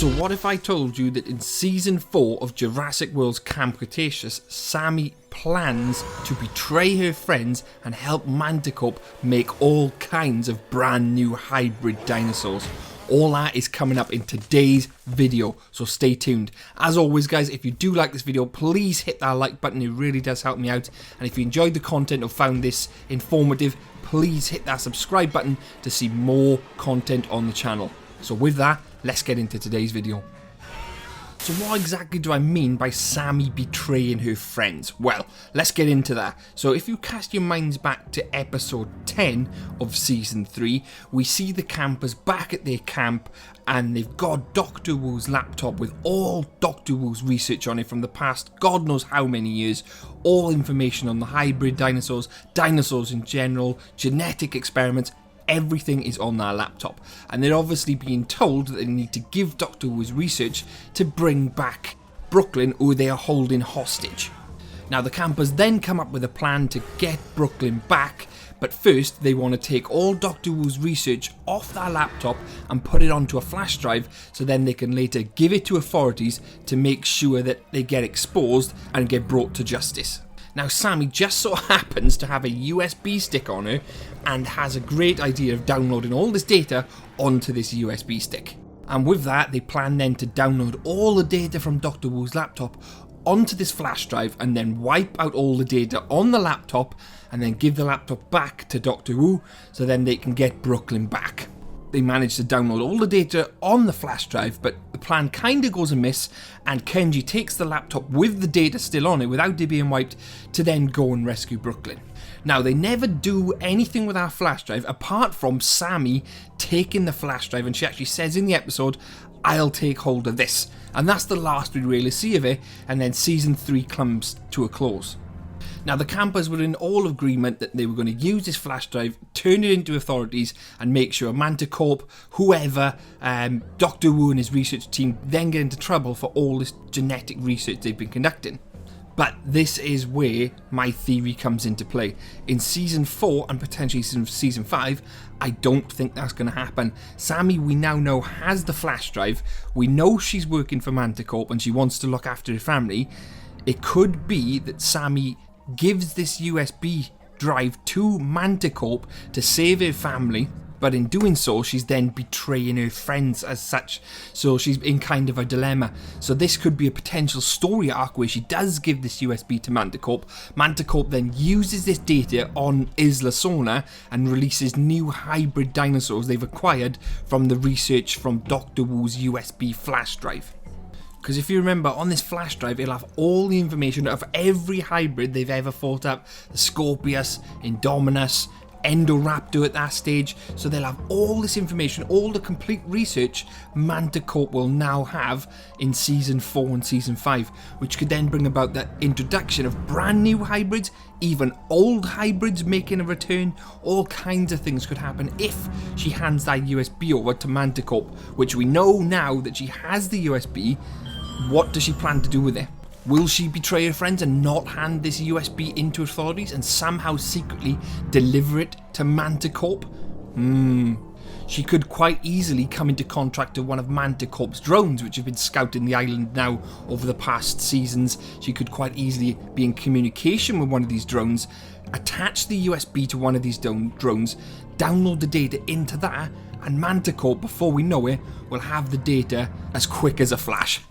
So what if I told you that in Season 4 of Jurassic World Camp Cretaceous, Sammy plans to betray her friends and help Mantah Corp make all kinds of brand new hybrid dinosaurs? All that is coming up in today's video, so stay tuned. As always guys, if you do like this video, please hit that like button, it really does help me out. And if you enjoyed the content or found this informative, please hit that subscribe button to see more content on the channel. So with that, let's get into today's video. So what exactly do I mean by Sammy betraying her friends? Well, let's get into that. So if you cast your minds back to episode 10 of season 3, we see the campers back at their camp and they've got Dr. Wu's laptop with all Dr. Wu's research on it from the past God knows how many years, all information on the hybrid dinosaurs, dinosaurs in general, genetic experiments. Everything is on their laptop, and they're obviously being told that they need to give Dr. Wu's research to bring back Brooklyn, who they are holding hostage. Now the campers then come up with a plan to get Brooklyn back, but first they want to take all Dr. Wu's research off their laptop and put it onto a flash drive so then they can later give it to authorities to make sure that they get exposed and get brought to justice. Now Sammy just so happens to have a USB stick on her and has a great idea of downloading all this data onto this USB stick. And with that, they plan then to download all the data from Dr. Wu's laptop onto this flash drive and then wipe out all the data on the laptop and then give the laptop back to Dr. Wu so then they can get Brooklyn back. They manage to download all the data on the flash drive, but the plan kinda goes amiss and Kenji takes the laptop with the data still on it without it being wiped to then go and rescue Brooklyn. Now they never do anything with our flash drive apart from Sammy taking the flash drive, and she actually says in the episode, "I'll take hold of this." And that's the last we really see of it, and then season 3 comes to a close. Now the campers were in all agreement that they were going to use this flash drive, turn it into authorities and make sure Mantah Corp, whoever, Dr. Wu and his research team then get into trouble for all this genetic research they've been conducting. But this is where my theory comes into play. In season 4 and potentially season 5, I don't think that's going to happen. Sammy, we now know, has the flash drive. We know she's working for Mantah Corp and she wants to look after her family. It could be that Sammy gives this USB drive to Mantah Corp to save her family, but in doing so she's then betraying her friends as such, so she's in kind of a dilemma. So this could be a potential story arc where she does give this USB to Mantah Corp. Mantah Corp then uses this data on Isla Sorna and releases new hybrid dinosaurs they've acquired from the research from Dr. Wu's USB flash drive. Because if you remember, on this flash drive, it'll have all the information of every hybrid they've ever fought up. The Scorpius, Indominus, Endoraptor at that stage. So they'll have all this information, all the complete research Mantah Corp will now have in Season 4 and Season 5. Which could then bring about the introduction of brand new hybrids, even old hybrids making a return. All kinds of things could happen if she hands that USB over to Mantah Corp. Which we know now that she has the USB. What does she plan to do with it? Will she betray her friends and not hand this USB into authorities and somehow secretly deliver it to Mantah Corp? She could quite easily come into contact with one of Mantah Corp's drones, which have been scouting the island now over the past seasons. She could quite easily be in communication with one of these drones, attach the USB to one of these drones, download the data into that, and Mantah Corp, before we know it, will have the data as quick as a flash.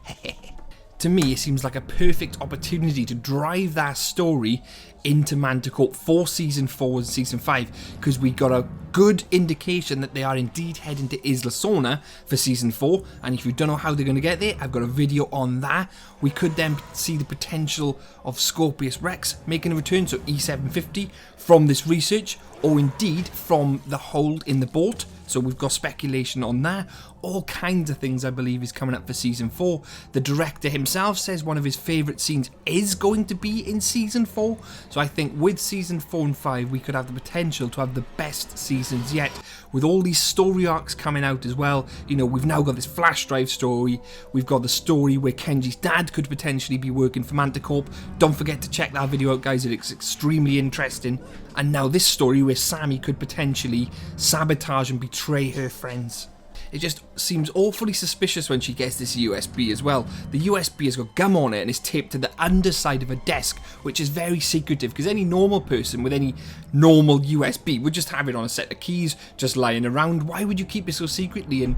To me, it seems like a perfect opportunity to drive that story into Mantah Corp for Season 4 and Season 5, because we got a good indication that they are indeed heading to Isla Sorna for Season 4, and if you don't know how they're going to get there, I've got a video on that. We could then see the potential of Scorpius Rex making a return, so E750 from this research, or indeed from the hold in the boat. So we've got speculation on that. All kinds of things I believe is coming up for Season 4. The director himself says one of his favourite scenes is going to be in Season 4. So I think with Season 4 and 5 we could have the potential to have the best seasons yet. With all these story arcs coming out as well. You know, we've now got this flash drive story. We've got the story where Kenji's dad could potentially be working for Mantah Corp. Don't forget to check that video out guys, it's extremely interesting. And now this story where Sammy could potentially sabotage and betray her friends. it just seems awfully suspicious when she gets this USB as well. The USB has got gum on it and is taped to the underside of a desk, which is very secretive because any normal person with any normal USB would just have it on a set of keys just lying around. Why would you keep it so secretly and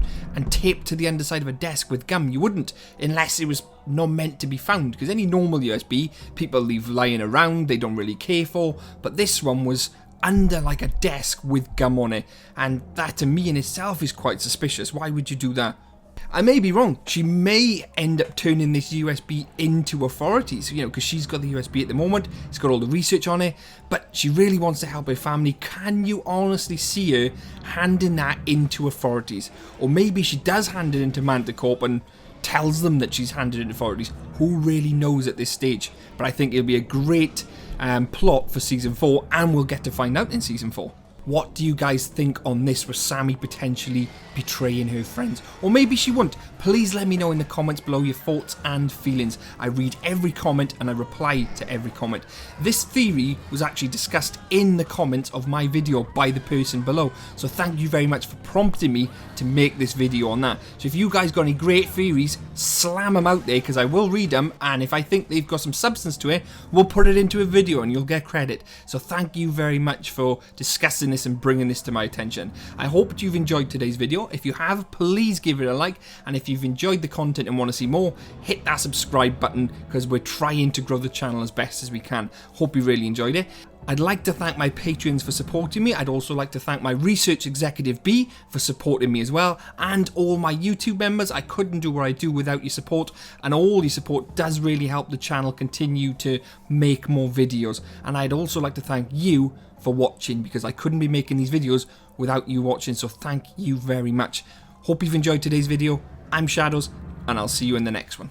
taped to the underside of a desk with gum? You wouldn't, unless it was not meant to be found, because any normal USB people leave lying around, they don't really care for, but this one was under like a desk with gum on it, and that to me in itself is quite suspicious. Why would you do that? I may be wrong. She may end up turning this USB into authorities, you know, because she's got the USB at the moment, it's got all the research on it, but she really wants to help her family. Can you honestly see her handing that into authorities? Or maybe she does hand it into Mantah Corp and tells them that she's handed it to authorities. Who really knows at this stage? But I think it'll be a great plot for season 4, and we'll get to find out in season 4. What do you guys think on this, with Sammy potentially betraying her friends? Or maybe she won't. Please let me know in the comments below your thoughts and feelings. I read every comment and I reply to every comment. This theory was actually discussed in the comments of my video by the person below. So thank you very much for prompting me to make this video on that. So if you guys got any great theories, slam them out there because I will read them. And if I think they've got some substance to it, we'll put it into a video and you'll get credit. So thank you very much for discussing this and bringing this to my attention. I hope you've enjoyed today's video. If you have, please give it a like, and if you've enjoyed the content and want to see more, hit that subscribe button because we're trying to grow the channel as best as we can. Hope you really enjoyed it. I'd like to thank my patrons for supporting me. I'd also like to thank my research executive B for supporting me as well, and all my YouTube members. I couldn't do what I do without your support, and all your support does really help the channel continue to make more videos. And I'd also like to thank you for watching, because I couldn't be making these videos without you watching, so thank you very much. Hope you've enjoyed today's video. I'm Shadows, and I'll see you in the next one.